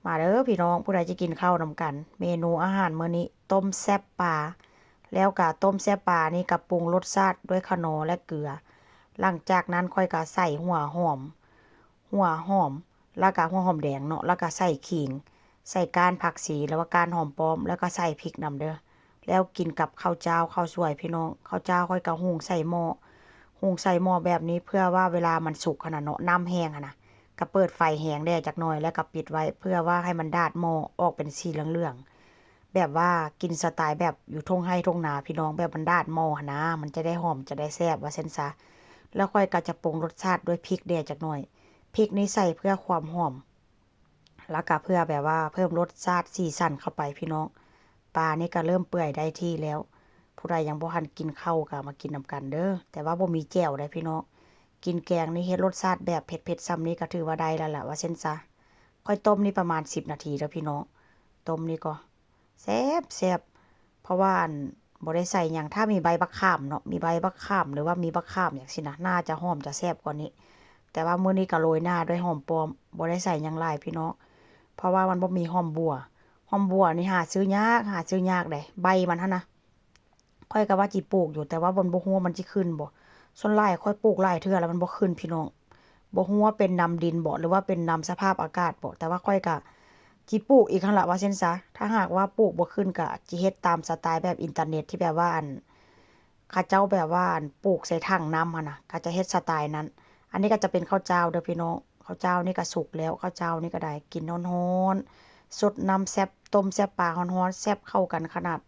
มาเด้อพี่น้องผู้ใดจะกินข้าวนำกัน เมนูอาหารมื้อนี้ต้มแซ่บปลาแล้วก็ต้มแซ่บปลานี่ก็ปรุงรสชาติด้วยคะนอและเกลือหลังจากนั้นค่อยก็ใส่หัวหอมแล้วก็หัวหอมแดงเนาะแล้วก็ใส่ขิงใส่ก้านผักชีแล้วก็ก้านหอมป้อมแล้วก็ใส่พริกนำเด้อแล้วกินกับข้าวเจ้าข้าวสวยพี่น้องข้าวเจ้าค่อยก็หุงใส่หม้อแบบนี้เพื่อว่าเวลามันสุกขนาดเนาะน้ำแห้งอะนะก็เปิดไฟแห้งได้จักหน่อยแล้วก็ปิดไว้เพื่อว่าให้มันดาดหม้อออกเป็นสีเหลืองๆแบบว่ากินสไตล์แบบอยู่ทุ่งไร่ทุ่งนาพี่น้องแบบมันดาดหม้อหั้นนะมันจะได้หอมจะได้แซ่บว่าเส้นซะแล้วค่อยก็จะปรุงรสชาติด้วยพริกแดงจักหน่อยพริกนี้ใส่เพื่อความหอมแล้วก็เพื่อแบบว่าเพิ่มรสชาติสีสันเข้าไปพี่น้องปลานี่ก็เริ่มเปื่อยได้ที่แล้ว ผู้ใดยังบ่ทันกินข้าวก็มากินนำกันเด้อแต่ว่าบ่มีแจ่วได้พี่น้องกินแกงนี่เฮ็ดรสชาติแบบเผ็ดๆซ้ำนี้ก็ถือว่าได้แล้วล่ะว่าเส้นซะค่อยต้มนี่ประมาณ10นาทีแล้วพี่น้องต้มนี่ก็แซ่บๆเพราะว่าอั่นบ่ได้ใส่หยังถ้ามีใบบักข่ามเนาะมีใบบักข่ามหรือว่ามีบักข่ามจังซี้นะน่าจะหอมจะแซ่บกว่านี้แต่ว่ามื้อนี้ก็โรยหน้าด้วยหอมปลอมบ่ได้ใส่หยังหลายพี่น้องเพราะว่ามันบ่มีหอมบัวนี่หาซื้อยากได้ใบมันหั่นนะ ข้อยก็ว่าจิปลูกอยู่แต่ว่าบ่ฮู้ว่ามันสิขึ้นบ่ส่วนหลายข้อยปลูกหลายเทื่อแล้วมันบ่ขึ้นพี่น้องบ่ฮู้ว่าเป็นนำดินบ่หรือว่าเป็นนำสภาพอากาศบ่แต่ว่าข้อยก็จิปลูกอีกหั้นล่ะว่าซั่นซะถ้าหากว่าปลูกบ่ขึ้นก็จิเฮ็ดตามสไตล์แบบอินเทอร์เน็ตที่แบบว่าเขาเจ้าแบบว่าปลูกใส่ถังน้ำหั่นน่ะก็จะเฮ็ดสไตล์นั้นอันนี้ก็จะเป็นข้าวเจ้าเด้อพี่น้องข้าวเจ้านี่ก็สุกแล้วข้าวเจ้านี่ก็ได้กินร้อนๆสดน้ำแซ่บต้มแซ่บปลาร้อนๆแซ่บเข้ากันขนาด